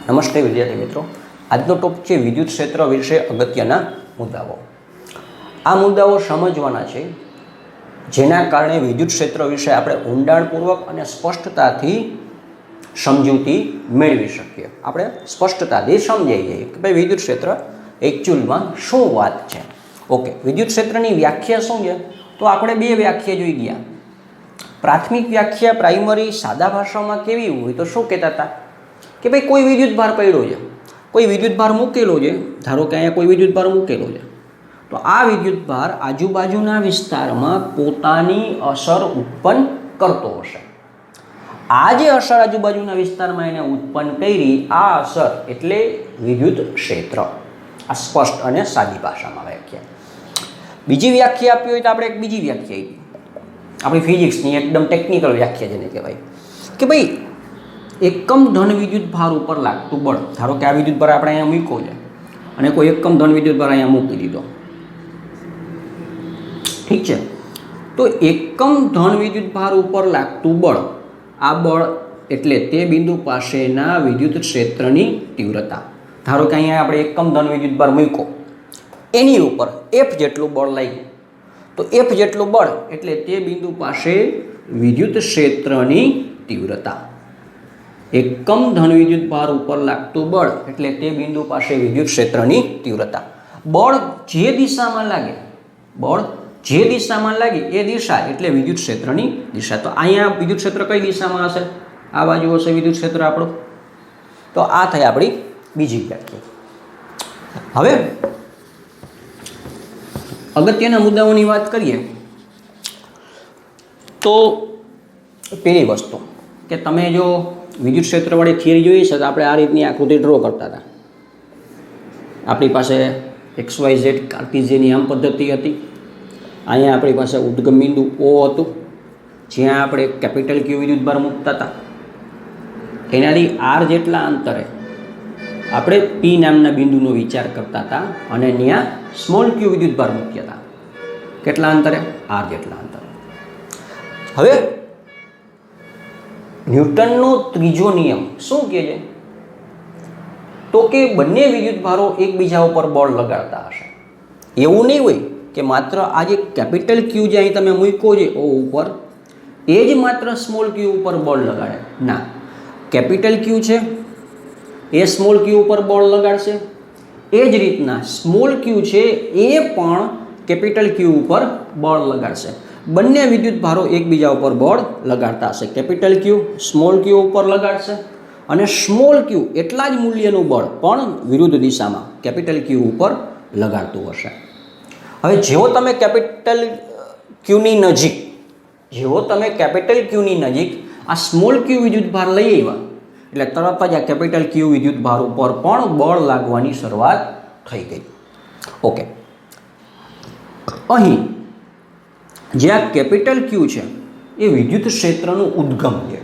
નમસ્તે વિદ્યાર્થી મિત્રો, આજનો ટોપિક છે વિદ્યુત ક્ષેત્ર વિશે અગત્યના મુદ્દાઓ. આ મુદ્દાઓ સમજવાના છે જેના કારણે વિદ્યુત ક્ષેત્ર વિશે આપણે ઊંડાણપૂર્વક અને સ્પષ્ટતાથી સમજૂતી મેળવી શકીએ. આપણે સ્પષ્ટતાથી સમજાઈ જઈએ કે ભાઈ વિદ્યુત ક્ષેત્ર એકચ્યુઅલમાં શું વાત છે. ઓકે, વિદ્યુત ક્ષેત્રની વ્યાખ્યા શું છે? તો આપણે બે વ્યાખ્યા જોઈ ગયા. પ્રાથમિક વ્યાખ્યા પ્રાઇમરી સાદા ભાષામાં કેવી હોય તો શું કહેતા હતા કે ભાઈ કોઈ વિદ્યુત ભાર પડ્યો છે, કોઈ વિદ્યુત ભાર મૂકેલો છે. ધારો કે અહીંયા કોઈ વિદ્યુત ભાર મૂકેલો છે, તો આ વિદ્યુત ભાર આજુબાજુના વિસ્તારમાં પોતાની અસર ઉત્પન્ન કરતો હશે. આ જે અસર આજુબાજુના વિસ્તારમાં એને ઉત્પન્ન કરી, આ અસર એટલે વિદ્યુત ક્ષેત્ર. આ સ્પષ્ટ અને સાદી ભાષામાં વ્યાખ્યા. બીજી વ્યાખ્યા આપી હોય તો આપણે એક બીજી વ્યાખ્યા આપણી ફિઝિક્સની એકદમ ટેકનિકલ વ્યાખ્યા જેને કહેવાય કે ભાઈ એકમ ધન વિદ્યુત ભાર ઉપર લાગતું બળ. ધારો કે આ વિદ્યુત ભાર આપણે અહીંયા મૂક્યો છે અને કોઈ એકમ ધન વિદ્યુત ભાર અહીંયા મૂકી દીધો, ઠીક છે. તો એકમ ધન વિદ્યુત ભાર ઉપર લાગતું બળ, આ બળ એટલે તે બિંદુ પાસેના વિદ્યુત ક્ષેત્રની તીવ્રતા. ધારો કે અહીંયા આપણે એકમ ધન વિદ્યુત ભાર મૂક્યો, એની ઉપર F જેટલું બળ લાગ્યું, તો F જેટલું બળ એટલે તે બિંદુ પાસે વિદ્યુત ક્ષેત્રની તીવ્રતા. એકમ ધન વિદ્યુત ભાર ઉપર લાગતું બળ એટલે તે બિંદુ પાસે વિદ્યુત ક્ષેત્રની તીવ્રતા. બળ જે દિશામાં લાગે, બળ જે દિશામાં લાગે એ દિશા એટલે વિદ્યુત ક્ષેત્રની દિશા. તો અહીંયા વિદ્યુત ક્ષેત્ર કઈ દિશામાં હશે? આ બાજુ હશે વિદ્યુત ક્ષેત્ર આપણું. તો આ થઈ આપણી બીજી વ્યાખ્યા. હવે અગત્યના મુદ્દાઓની વાત કરીએ તો પહેલી વસ્તુ કે તમે જો વિદ્યુત ક્ષેત્રવાળી થિયરી જોઈએ છે તો આપણે આ રીતની આકૃતિ ડ્રો કરતા હતા. આપણી પાસે XYZ કાર્ટેશિયનની આમ પદ્ધતિ હતી. અહીંયા આપણી પાસે ઉદ્ગમ બિંદુ O હતું જ્યાં આપણે કેપિટલ Q વિદ્યુત ભાર મૂકતા હતા. એનાથી R જેટલા અંતરે આપણે P નામના બિંદુનો વિચાર કરતા હતા અને ત્યાં સ્મોલ Q વિદ્યુત ભાર મૂક્યા હતા. કેટલા અંતરે? R જેટલા અંતરે. હવે ન્યૂટનનો ત્રીજો નિયમ શું કહે છે? તો કે બંને વિદ્યુત ભારો એકબીજા ઉપર બળ લગાડતા હશે. એવું નહીં હોય કે માત્ર આ જે કેપિટલ Q જે અહીં તમે મૂક્યો છે O ઉપર, એ જ માત્ર સ્મોલ Q ઉપર બળ લગાડે. ના, કેપિટલ Q છે એ સ્મોલ Q ઉપર બળ લગાડશે, એ જ રીતના સ્મોલ Q છે એ પણ કેપિટલ Q ઉપર બળ લગાડશે. બંને વિદ્યુત ભારો એકબીજા ઉપર બળ લગાડતા હશે. કેપિટલ Q સ્મોલ Q ઉપર લગાડશે અને સ્મોલ Q એટલા જ મૂલ્યનું બળ પણ વિરુદ્ધ દિશામાં કેપિટલ Q ઉપર લગાડતું હશે. હવે જેવો તમે કેપિટલ Qની નજીક, આ સ્મોલ Q વિદ્યુત ભાર લઈ આવ્યા એટલે તરત જ આ કેપિટલ Q વિદ્યુત ભાર ઉપર પણ બળ લાગવાની શરૂઆત થઈ ગઈ. ઓકે, અહીં જે આ કેપિટલ Q છે એ વિદ્યુત ક્ષેત્રનું ઉદ્ગમ છે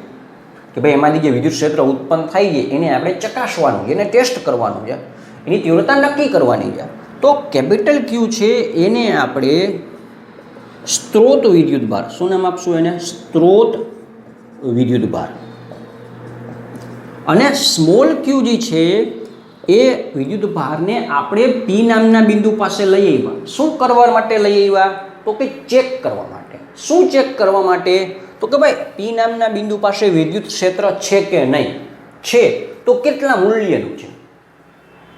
કે ભાઈ એમાંથી જે વિદ્યુત ક્ષેત્ર ઉત્પન્ન થાય છે એને આપણે ચકાસવાનું છે, એને ટેસ્ટ કરવાનું છે, એની તીવ્રતા નક્કી કરવાની છે. તો કેપિટલ Q છે એને આપણે સ્ત્રોત વિદ્યુત ભાર, શું નામ આપશું એને? સ્ત્રોત વિદ્યુત ભાર. અને સ્મોલ Q જે છે એ વિદ્યુત ભારને આપણે P નામના બિંદુ પાસે લઈ આવ્યા. શું કરવા માટે લઈ આવ્યા? તો કે ચેક કરવા માટે. શું ચેક કરવા માટે? તો કે ભાઈ P નામના બિંદુ પાસે વિદ્યુત ક્ષેત્ર છે કે નહીં, છે તો કેટલા મૂલ્યનું છે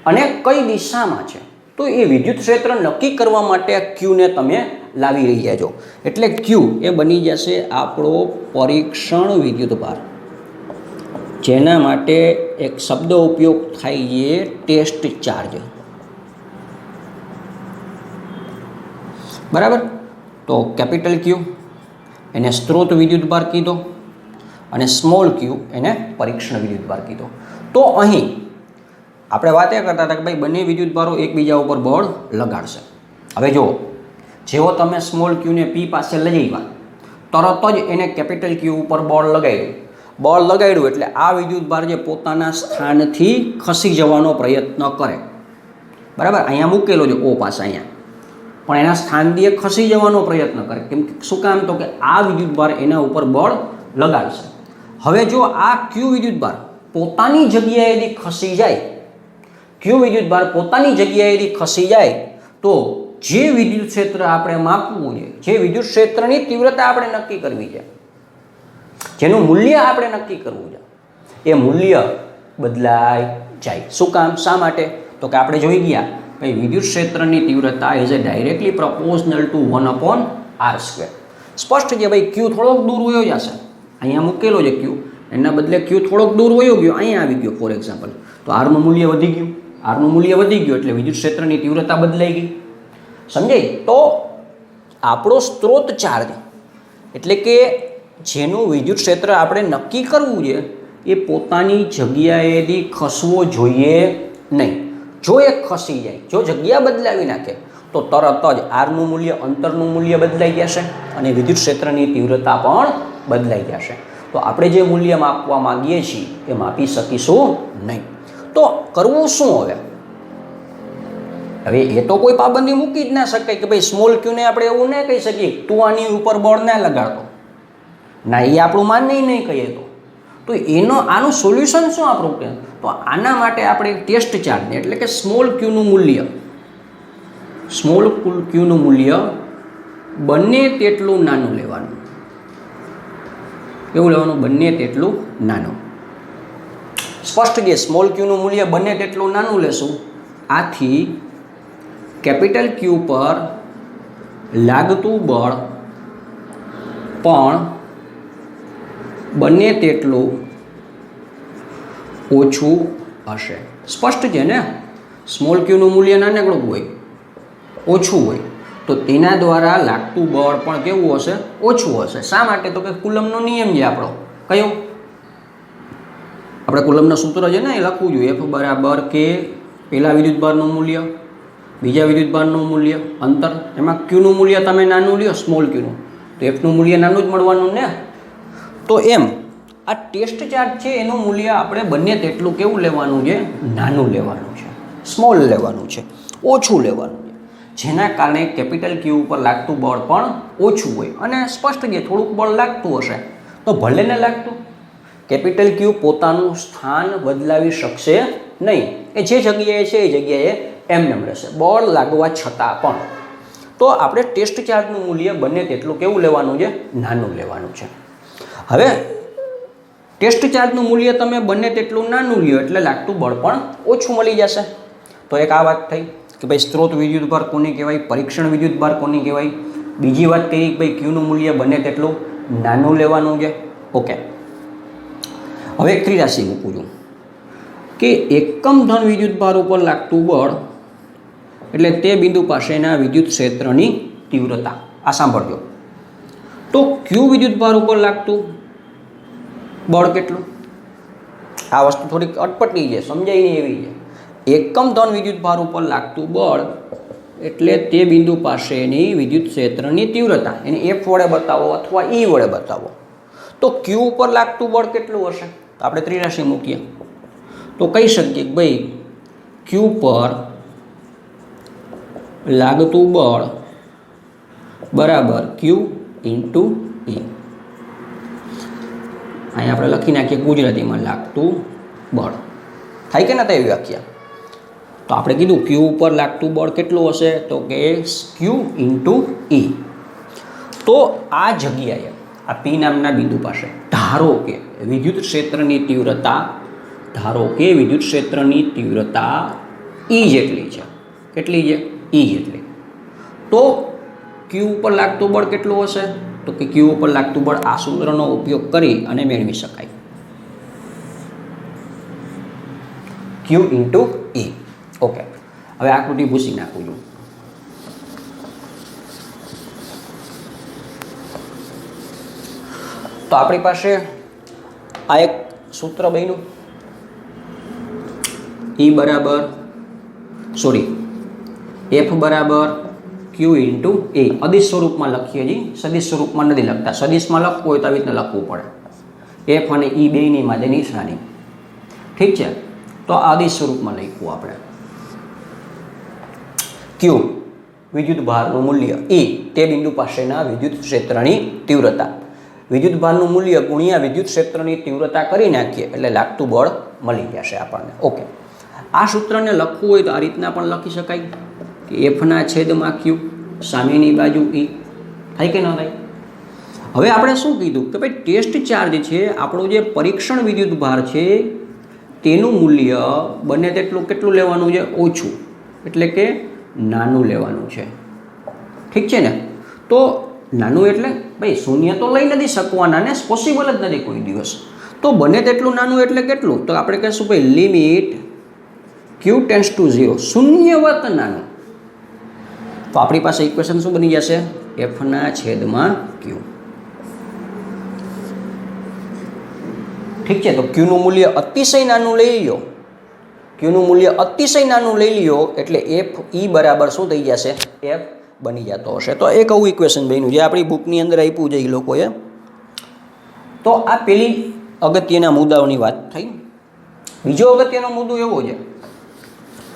અને કઈ દિશામાં છે. તો એ વિદ્યુત ક્ષેત્ર નક્કી કરવા માટે આ Qને તમે લાવી રહ્યા છો. એટલે Q એ બની જશે આપણો પરીક્ષણ વિદ્યુત ભાર, જેના માટે એક શબ્દ ઉપયોગ થાય છે ટેસ્ટ ચાર્જ. બરાબર? તો કેપિટલ Q એને સ્ત્રોત વિદ્યુત ભાર કીધો અને સ્મોલ Q એને પરીક્ષણ વિદ્યુત ભાર કીધો. તો અહીં આપણે વાત એ કરતા હતા કે ભાઈ બંને વિદ્યુત ભારો એકબીજા ઉપર બળ લગાડશે. હવે જુઓ, જેવો તમે સ્મોલ Qને P પાસે લઈ આવ્યા તરત જ એને કેપિટલ Q ઉપર બળ લગાડ્યું એટલે આ વિદ્યુત ભાર જે પોતાના સ્થાનથી ખસી જવાનો પ્રયત્ન કરે. બરાબર? અહીંયા મૂકેલો છે O પાસે, અહીંયા પણ એના સ્થાનથી ખસી જવાનો પ્રયત્ન કરે. કેમ કે શું કામ? તો કે આ વિદ્યુત ભાર એના ઉપર બળ લગાડશે. હવે જો આ Q વિદ્યુત ભાર પોતાની જગ્યાએથી ખસી જાય, ક્યુ વિદ્યુતભાર પોતાની જગ્યાએથી ખસી જાય તો જે વિદ્યુત ક્ષેત્ર આપણે માપવું છે, જે વિદ્યુત ક્ષેત્રની તીવ્રતા આપણે નક્કી કરવી છે, જેનું મૂલ્ય આપણે નક્કી કરવું છે, એ મૂલ્ય બદલાઈ જાય. શું કામ, શા માટે? તો કે આપણે જોઈ ગયા ભાઈ વિદ્યુત ક્ષેત્રની તીવ્રતા ઇઝ એ ડાયરેક્ટલી પ્રપોઝનલ ટુ 1/r². સ્પષ્ટ છે ભાઈ, ક્યુ થોડોક દૂર વયો જશે, અહીંયા મૂકેલો છે ક્યુ, એના બદલે ક્યુ થોડોક દૂર વયો ગયો, અહીંયા આવી ગયો ફોર એક્ઝામ્પલ, તો આરનું મૂલ્ય વધી ગયું, આરનું મૂલ્ય વધી ગયું એટલે વિદ્યુત ક્ષેત્રની તીવ્રતા બદલાઈ ગઈ. સમજાય? તો આપણો સ્ત્રોત ચાર્જ એટલે કે જેનું વિદ્યુત ક્ષેત્ર આપણે નક્કી કરવું છે એ પોતાની જગ્યાએથી ખસવો જોઈએ નહીં. જો એ ખસી જાય, જો જગ્યા બદલાવી નાખે તો તરત જ આરનું મૂલ્ય, અંતરનું મૂલ્ય બદલાઈ જશે અને વિદ્યુત ક્ષેત્રની તીવ્રતા પણ બદલાઈ જશે. તો આપણે જે મૂલ્ય માપવા માંગીએ છીએ એ માપી શકીશું નહીં. તો કરવું શું હવે? હવે એ તો કોઈ પાબંદી મૂકી જ ના શકાય કે ભાઈ સ્મોલ ક્યુને આપણે એવું ના કહી શકીએ તું આની ઉપર બળ ના લગાડતો, ના, એ આપણું માન્ય નહીં કહીએ તો આનું સોલ્યુશન શું આપણું કે? તો આના માટે આપણે ટેસ્ટ ચાર્જને એટલે કે સ્મોલ ક્યુનું મૂલ્ય બંને તેટલું નાનું લેવાનું. કેવું લેવાનું? બંને તેટલું નાનું. સ્પષ્ટ છે, સ્મોલ ક્યુનું મૂલ્ય બંને તેટલું નાનું લેશું. આથી કેપિટલ ક્યુ પર લાગતું બળ પણ બંને તેટલું ઓછું હશે. સ્પષ્ટ છે ને? સ્મોલ ક્યુનું મૂલ્ય નાનકડું હોય, ઓછું હોય, તો તેના દ્વારા લાગતું બળ પણ કેવું હશે? ઓછું હશે. શા માટે? તો કે કુલમનો નિયમ છે આપણો. કયો? આપણે કુલમનું સૂત્ર છે ને, એ લખવું જોઈએ. F બરાબર કે પહેલા વિદ્યુતભારનું મૂલ્ય, બીજા વિદ્યુતભારનું મૂલ્ય, અંતર, એમાં ક્યુનું મૂલ્ય તમે નાનું લ્યો, સ્મોલ ક્યુનું, તો એફનું મૂલ્ય નાનું જ મળવાનું ને. તો એમ આ ટેસ્ટ ચાર્જ છે એનું મૂલ્ય આપણે બંને તેટલું કેવું લેવાનું છે? નાનું લેવાનું છે, સ્મોલ લેવાનું છે, ઓછું લેવાનું છે, જેના કારણે કેપિટલ ક્યુ ઉપર લાગતું બળ પણ ઓછું હોય. અને સ્પષ્ટ છે થોડુંક બળ લાગતું હશે તો ભલે ને લાગતું, કેપિટલ ક્યુ પોતાનું સ્થાન બદલાવી શકશે નહીં, એ જે જગ્યાએ છે એ જગ્યાએ એમનેમ રહેશે બળ લાગવા છતાં પણ. તો આપણે ટેસ્ટ ચાર્જનું મૂલ્ય બંને તેટલું કેવું લેવાનું છે? નાનું લેવાનું છે. હવે ટેસ્ટ ચાર્જનું મૂલ્ય તમે બંને તેટલું નાનું લ્યો એટલે લાગતું બળ પણ ઓછું મળી જશે. તો એક આ વાત થઈ કે ભાઈ સ્ત્રોત વિદ્યુતભાર કોને કહેવાય, પરીક્ષણ વિદ્યુતભાર કોને કહેવાય. બીજી વાત કરી કે ભાઈ ક્યુનું મૂલ્ય બંને તેટલું નાનું લેવાનું છે. ઓકે, હવે એક ત્રિરાશી મૂકું છું કે એકમ ધન વિદ્યુતભાર ઉપર લાગતું બળ એટલે તે બિંદુ પાસેના વિદ્યુત ક્ષેત્રની તીવ્રતા. આ સાંભળજો. તો ક્યુ વિદ્યુતભાર ઉપર લાગતું બળ કેટલું? આ વસ્તુ થોડીક અટપટી છે, સમજાય નહીં એવી છે. એકમ ધન વિદ્યુતભાર ઉપર લાગતું બળ એટલે તે બિંદુ પાસેની વિદ્યુત ક્ષેત્રની તીવ્રતા. એને F વડે બતાવો અથવા E વડે બતાવો. તો ક્યુ ઉપર લાગતું બળ કેટલું હશે? તો આપણે ત્રિરાશી મૂકીએ તો કહી શકીએ કે ભાઈ ક્યુ પર લાગતું બળ બરાબર ક્યુ ઇન્ટુ E. અહીંયા આપણે લખી નાખીએ ગુજરાતીમાં લાગતું બળ. થાય કે ના થાય એવી વ્યાખ્યા? તો આપણે કીધું ક્યુ ઉપર લાગતું બળ કેટલું હશે? તો કે ક્યુ ઇન્ટુ E. તો આ જગ્યાએ આ P નામના બિંદુ પાસે ધારો કે વિદ્યુત ક્ષેત્રની તીવ્રતા E જેટલી છે. કેટલી છે? E જેટલી. તો ક્યુ ઉપર લાગતું બળ કેટલું હશે? તો કે ક્યુ ઉપર લાગતું બળ આ સૂત્રનો ઉપયોગ કરી અને મેળવી શકાય, ક્યુ ઇન્ટુ E. ઓકે, હવે આકૃતિ ભૂસી નાખું છું. તો આપણી પાસે આ એક સૂત્ર બન્યું. F બરાબર ક્યુ ઇન્ટુ એ. અદિશ સ્વરૂપમાં લખીએ છીએ, સદિશ સ્વરૂપમાં નથી લખતા. સદિશમાં લખવું હોય તો આવી રીતના લખવું પડે. F અને E બેની માથે નિશાની. ઠીક છે? તો આદિશ સ્વરૂપમાં લખ્યું આપણે. ક્યુ વિદ્યુત ભારનું મૂલ્ય, E તે બિંદુ પાસેના વિદ્યુત ક્ષેત્રની તીવ્રતા. વિદ્યુતભારનું મૂલ્ય ગુણ્યા વિદ્યુત ક્ષેત્રની તીવ્રતા કરી નાખીએ એટલે લાગતું બળ મળી જશે આપણને. ઓકે, આ સૂત્રને લખવું હોય તો આ રીતના પણ લખી શકાય કે એફના છેદમાં ક્યુ, સામેની બાજુ ઈ. થાય કે ન થાય? હવે આપણે શું કીધું કે ભાઈ ટેસ્ટ ચાર્જ છે, આપણો જે પરીક્ષણ વિદ્યુતભાર છે તેનું મૂલ્ય બને તેટલું કેટલું લેવાનું છે? ઓછું, એટલે કે નાનું લેવાનું છે. ઠીક છે ને? તો નાનું એટલે ભાઈ શૂન્ય તો લઈ નથી શકવાના ને, પોસિબલ જ નથી કોઈ દિવસ. તો બને તેટલું નાનું એટલે કેટલું? તો આપણે કહીશું ભાઈ લિમિટ ક્યુ ટેન્સ ટુ 0, શૂન્યવત નાનું. તો આપણી પાસે ઇક્વેશન શું બની જશે? એફના છેદમાં ક્યુ. ઠીક છે? તો ક્યુનું મૂલ્ય અતિશય નાનું લઈ લ્યો, ક્યુનું મૂલ્ય અતિશય નાનું લઈ લ્યો એટલે એફ ઈ બરાબર શું થઈ જશે? એફ બની જતો હશે. તો એક આવું ઇક્વેશન બન્યું જે આપણી બુકની અંદર આપ્યું છે એ લોકોએ. તો આ પેલી અગત્યના મુદ્દાઓની વાત થઈ. બીજો અગત્યનો મુદ્દો એવો છે,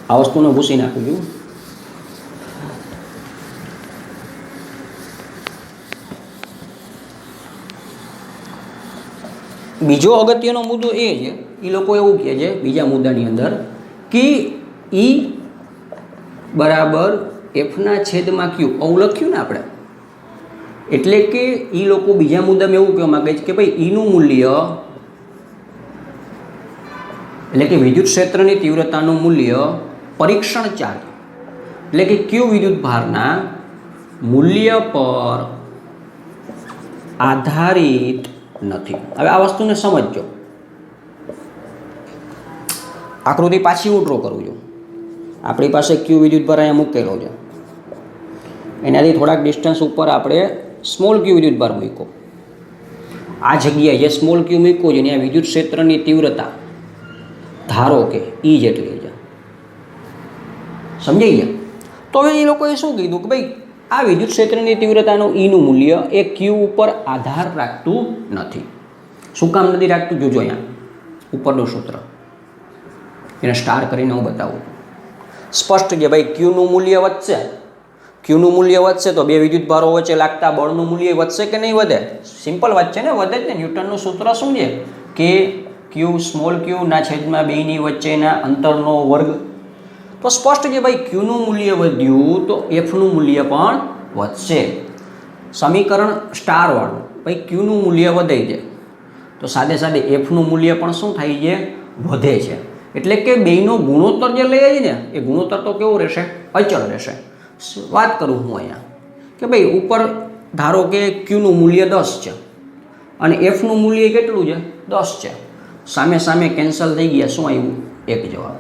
આ વસ્તુને ભૂસી નાખું છું. બીજો અગત્યનો મુદ્દો એ છે, એ લોકો એવું કહે છે બીજા મુદ્દાની અંદર કે ઈ બરાબર એફના છેદમાં ક્યુ, આવું લખ્યું ને આપણે. એટલે કે એ લોકો બીજા મુદ્દામાં એવું કહેવા માગે છે કે ભાઈ ઈનું મૂલ્ય એટલે કે વિદ્યુત ક્ષેત્રની તીવ્રતાનું મૂલ્ય પરીક્ષણ ચાર્જ એટલે કે ક્યુ વિદ્યુત ભારના મૂલ્ય પર આધારિત નથી. હવે આ વસ્તુને સમજજો. આકૃતિ પાછી હું ડ્રો કરું છું. આપણી પાસે ક્યુ વિદ્યુતભાર અહીંયા મૂકેલો છે, એનાથી થોડાક ડિસ્ટન્સ ઉપર આપણે સ્મોલ ક્યુ વિદ્યુતભાર મૂક્યો. આ જગ્યાએ જે સ્મોલ ક્યુ મૂક્યો છે ત્યાં વિદ્યુત ક્ષેત્રની તીવ્રતા ધારો કે ઈ જેટલી છે. સમજાઈ ગયા? તો હવે એ લોકોએ શું કીધું કે ભાઈ આ વિદ્યુત ક્ષેત્રની તીવ્રતાનું ઈનું મૂલ્ય એ ક્યુ ઉપર આધાર રાખતું નથી. શું કામ નથી રાખતું? જોજો અહીંયા ઉપરનું સૂત્ર, એને સ્ટાર કરીને હું બતાવું. સ્પષ્ટ છે ભાઈ, ક્યુનું મૂલ્ય વધશે, ક્યુનું મૂલ્ય વધશે તો બે વિદ્યુતભારો વચ્ચે લાગતા બળનું મૂલ્ય વધશે કે નહીં વધે? સિમ્પલ વાત છે ને, વધે જ ને. ન્યૂટનનું સૂત્ર શું છે કે ક્યુ સ્મોલ ક્યુના છેદમાં બેની વચ્ચેના અંતરનો વર્ગ. તો સ્પષ્ટ છે ભાઈ, ક્યુનું મૂલ્ય વધ્યું તો એફનું મૂલ્ય પણ વધશે. સમીકરણ સ્ટારવાળું, ભાઈ ક્યુનું મૂલ્ય વધે છે તો સાથે સાથે એફનું મૂલ્ય પણ શું થાય છે? વધે છે. એટલે કે બેયનો ગુણોત્તર જે લઈએ છીએ ને એ ગુણોત્તર તો કેવું રહેશે? અચળ રહેશે. વાત કરું હું અહીંયા કે ભાઈ ઉપર ધારો કે ક્યુનું મૂલ્ય 10 છે અને એફનું મૂલ્ય કેટલું છે? 10 છે. સામે સામે કેન્સલ થઈ ગયા, શું આવ્યું? 1 જવાબ.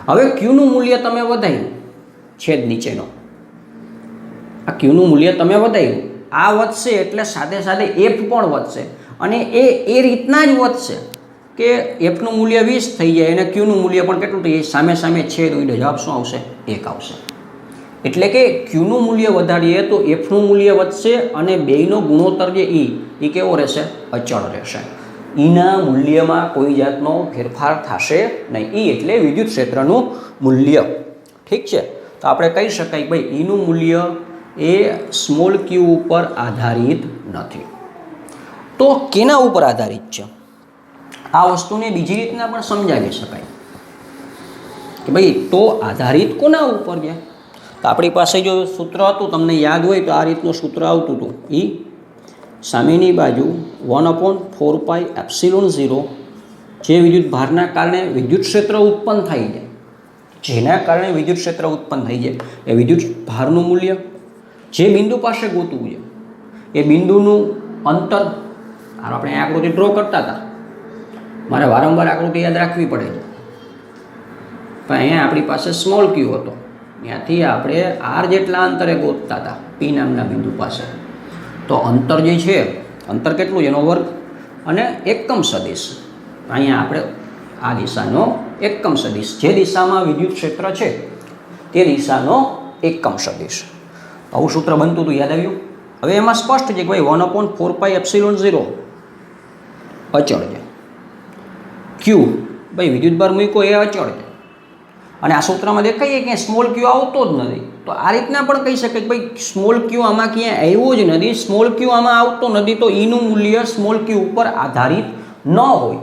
હવે ક્યુનું મૂલ્ય તમે વધાર્યું, છેદ નીચેનો આ ક્યુનું મૂલ્ય તમે વધાર્યું, આ વધશે એટલે સાથે સાથે એફ પણ વધશે અને એ રીતના જ વધશે કે એફનું મૂલ્ય 20 થઈ જાય અને ક્યુનું મૂલ્ય પણ કેટલું થઈ જાય? સામે સામે છેદ ઉડે, જવાબ શું આવશે? 1 આવશે. એટલે કે ક્યુનું મૂલ્ય વધારીએ તો એફનું મૂલ્ય વધશે અને બેયનો ગુણોત્તર જે એ કેવો રહેશે? અચળ રહેશે. ઈના મૂલ્યમાં કોઈ જાતનો ફેરફાર થશે નહીં. ઈ એટલે વિદ્યુત ક્ષેત્રનું મૂલ્ય. ઠીક છે? તો આપણે કહી શકાય ભાઈ ઈનું મૂલ્ય એ સ્મોલ ક્યુ ઉપર આધારિત નથી. તો કેના ઉપર આધારિત છે? આ વસ્તુને બીજી રીતના પણ સમજાવી શકાય કે ભાઈ તો આધારિત કોના ઉપર છે? તો આપણી પાસે જો સૂત્ર હતું, તમને યાદ હોય તો આ રીતનું સૂત્ર આવતું હતું. ઈ સામેની બાજુ 1/4πε0 જે વિદ્યુત ભારના કારણે વિદ્યુત ક્ષેત્ર ઉત્પન્ન થાય છે, જેના કારણે વિદ્યુત ક્ષેત્ર ઉત્પન્ન થઈ જાય એ વિદ્યુત ભારનું મૂલ્ય જે બિંદુ પાસે ગોતવું છે એ બિંદુનું અંતર. આપણે આકૃતિ ડ્રો કરતા હતા, મારે વારંવાર આકૃતિ યાદ રાખવી પડે છે. પણ અહીંયા આપણી પાસે સ્મોલ ક્યુ હતો, ત્યાંથી આપણે આર જેટલા અંતરે ગોતતા હતા પી નામના બિંદુ પાસે. તો અંતર જે છે, અંતર કેટલું છે? એનો વર્ગ અને એકમ સદિશ. અહીંયા આપણે આ દિશાનો એકમ સદિશ, જે દિશામાં વિદ્યુત ક્ષેત્ર છે તે દિશાનો એકમ સદિશ. આવું સૂત્ર બનતું હતું, યાદ આવ્યું? હવે એમાં સ્પષ્ટ છે કે ભાઈ 1/4πε0 અચળ છે. ક્યુ ભાઈ વિદ્યુતભાર મૂક્યો એ અચળ છે અને આ સૂત્રમાં દેખાય કે સ્મોલ ક્યુ આવતો જ નથી. તો આ રીતના પણ કહી શકે કે ભાઈ સ્મોલ ક્યુ આમાં ક્યાંય આવ્યો જ નથી, સ્મોલ ક્યુ આમાં આવતો નથી, તો ઈનું મૂલ્ય સ્મોલ ક્યુ ઉપર આધારિત ન હોય.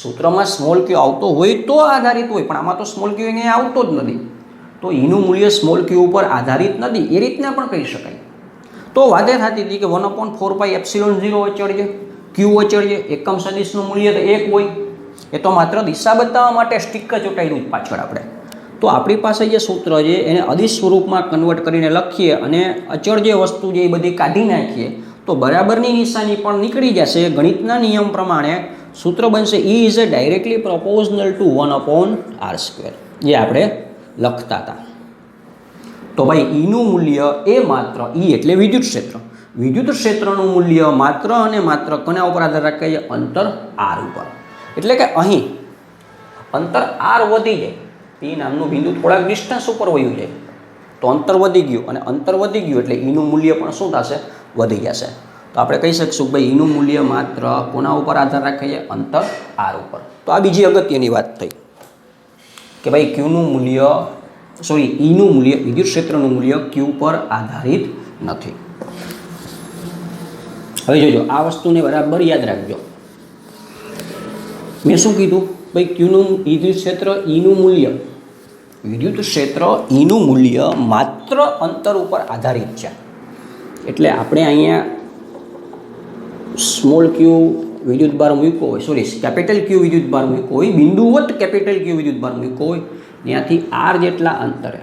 સૂત્રમાં સ્મોલ ક્યુ આવતો હોય તો આધારિત હોય, પણ આમાં તો સ્મોલ ક્યુ અહીંયા આવતો જ નથી, તો ઈનું મૂલ્ય સ્મોલ ક્યુ ઉપર આધારિત નથી, એ રીતના પણ કહી શકાય. તો વાતે થતી હતી કે 1/4πε0 અચળ છે, ક્યુ અચળ છે, એકમ સદિશનું મૂલ્ય તો 1 હોય, એ તો માત્ર દિશા બતાવવા માટે સ્ટીક જ ચોટાડ્યું પાછળ આપણે. તો આપણી પાસે જે સૂત્ર છે એને અદિશ સ્વરૂપમાં કન્વર્ટ કરીને લખીએ અને અચળ જે વસ્તુ છે એ બધી કાઢી નાખીએ તો બરાબરની નિશાની પણ નીકળી જશે. ગણિતના નિયમ પ્રમાણે સૂત્ર બનશે E ઇઝ એ ડાયરેક્ટલી પ્રોપોઝનલ ટુ 1/r², જે આપણે લખતા હતા. તો ભાઈ ઈનું મૂલ્ય એ માત્ર ઈ એટલે વિદ્યુત ક્ષેત્ર, વિદ્યુત ક્ષેત્રનું મૂલ્ય માત્ર અને માત્ર કોના ઉપર આધાર રાખે છે? અંતર r ઉપર. એટલે કે અહીં અંતર r વધી જાય, P નામનું બિંદુ થોડાક ડિસ્ટન્સ ઉપર વયું જાય તો અંતર વધી ગયું, અને અંતર વધી ગયું એટલે ઈનું મૂલ્ય પણ શું થશે? વધી જશે. તો આપણે કહી શકીશું કે ભાઈ ઈનું મૂલ્ય માત્ર કોના ઉપર આધાર રાખે છે? અંતર r ઉપર. તો આ બીજી અગત્યની વાત થઈ કે ભાઈ ક્યુનું મૂલ્ય ઈનું મૂલ્ય, વિદ્યુત ક્ષેત્રનું મૂલ્ય ક્યુ પર આધારિત નથી. હવે જોજો આ વસ્તુને બરાબર યાદ રાખજો. મેં શું કીધું? ભાઈ ક્યુનું વિદ્યુત ક્ષેત્ર ઈનું મૂલ્ય, વિદ્યુત ક્ષેત્ર ઈનું મૂલ્ય માત્ર અંતર ઉપર આધારિત છે. એટલે આપણે અહીંયા સ્મોલ ક્યુ વિદ્યુત ભાર મૂક્યો હોય, કેપિટલ ક્યુ વિદ્યુત ભાર મૂક્યો હોય, બિંદુવત કેપિટલ ક્યુ વિદ્યુત ભાર મૂક્યો હોય, ત્યાંથી r જેટલા અંતરે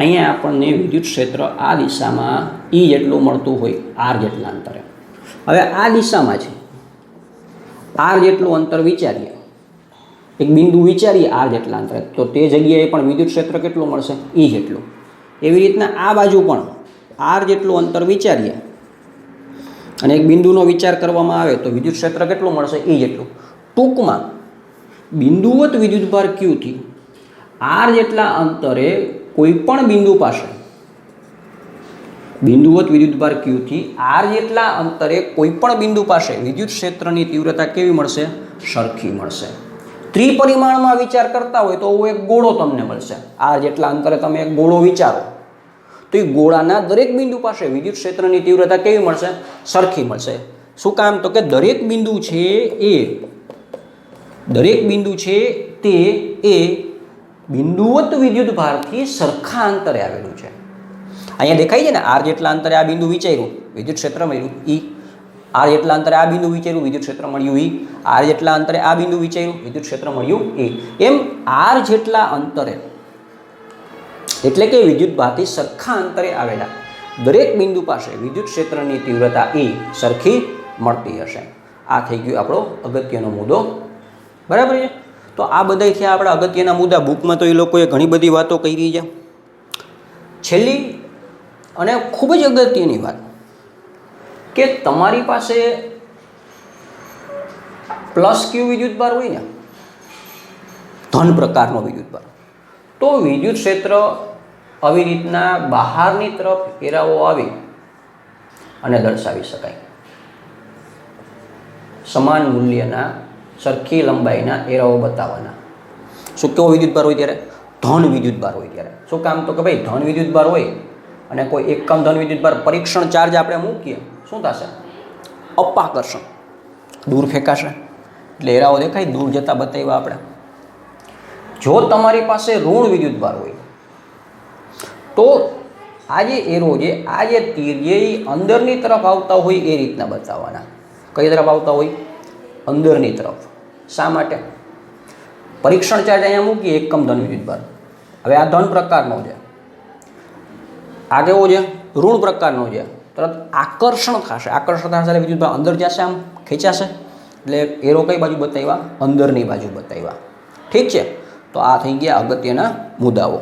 અહીંયા આપણને વિદ્યુત ક્ષેત્ર આ દિશામાં E જેટલું મળતું હોય, r જેટલા અંતરે. હવે આ દિશામાં છે, r જેટલું અંતર વિચારીએ, એક બિંદુ વિચારીએ r જેટલા અંતરે, તો તે જગ્યાએ પણ વિદ્યુત ક્ષેત્ર કેટલું મળશે? E જેટલું. એવી રીતના આ બાજુ પણ r જેટલું અંતર વિચારીએ અને એક બિંદુનો વિચાર કરવામાં આવે તો વિદ્યુત ક્ષેત્ર કેટલું મળશે? E જેટલું. ટૂંકમાં બિંદુવત વિદ્યુતભાર ક્યુથી r જેટલા અંતરે કોઈપણ બિંદુ પાસે, બિંદુવત વિદ્યુતભાર ક્યુથી r જેટલા અંતરે કોઈપણ બિંદુ પાસે વિદ્યુત ક્ષેત્રની તીવ્રતા કેવી મળશે? સરખી મળશે. ત્રિપરિમાણમાં વિચાર કરતા હોય તો એક ગોળો તમને મળશે. r જેટલા અંતરે તમે એક ગોળો વિચારો તો એ ગોળાના દરેક બિંદુ પાસે વિદ્યુત ક્ષેત્રની તીવ્રતા કેવી મળશે? સરખી મળશે. શું કામ? તો કે દરેક બિંદુ છે તે એ બિંદુવત વિદ્યુત ભારથી સરખા અંતરે આવેલું છે. અહીંયા દેખાય છે ને, r જેટલા અંતરે આ બિંદુ વિચાર્યું, વિદ્યુત ક્ષેત્ર મળ્યું E. r જેટલા અંતરે આ બિંદુ વિચાર્યું, વિદ્યુત ક્ષેત્ર મળ્યું E. r જેટલા અંતરે આ બિંદુ વિચાર્યું, વિદ્યુત ક્ષેત્ર મળ્યું E. એમ r જેટલા અંતરે એટલે કે વિદ્યુત ભારથી સરખા અંતરે આવેલા દરેક બિંદુ પાસે વિદ્યુત ક્ષેત્રની તીવ્રતા E સરખી મળતી હશે. આ થઈ ગયો આપણો અગત્યનો મુદ્દો. બરાબર છે? તો આ બધા થયા આપણા અગત્યના મુદ્દા. બુકમાં તો એ લોકોએ ઘણી બધી વાતો કરી છે. છેલ્લી અને ખૂબ જ અગત્યની વાત કે તમારી પાસે પ્લસ ક્યુ વિદ્યુતભાર હોય ને, ધન પ્રકારનો વિદ્યુતભાર, તો વિદ્યુત ક્ષેત્ર આવી રીતના બહારની તરફ એરાઓ આવી અને દર્શાવી શકાય. સમાન મૂલ્યના સરખી લંબાઈના એરાઓ બતાવવાના. શું કેવો વિદ્યુતભાર હોય ત્યારે? ધન વિદ્યુતભાર હોય ત્યારે. શું કામ? તો કે ભાઈ ધન વિદ્યુતભાર હોય અને કોઈ એકમ ધન વિદ્યુતભાર પરીક્ષણ ચાર્જ આપણે મૂકીએ, શું થશે? અપાકર્ષણ, દૂર ફેંકાશે, એટલે એરાઓ દેખાય, દૂર જતા બતાવ્યા આપણે. જો તમારી પાસે ઋણ વિદ્યુતભાર હોય તો આ જે એરો છે, આ જે તીર છે એ અંદરની તરફ આવતા હોય એ રીતના બતાવવાના. કઈ તરફ આવતા હોય? અંદરની તરફ. શા માટે? પરીક્ષણ ચાર્જ અહીંયા મૂકીએ, એકમ ધન વિદ્યુતભાર. હવે આ ધન પ્રકારનો છે, આ કેવો છે? ઋણ પ્રકારનો છે. તરત આકર્ષણ થશે, આકર્ષણ થશે એટલે વિદ્યુતભાર અંદર જશે, આમ ખેંચાશે, એટલે એરો કઈ બાજુ બતાવ્યા? અંદરની બાજુ બતાવ્યા. ઠીક છે? તો આ થઈ ગયા અગત્યના મુદ્દાઓ.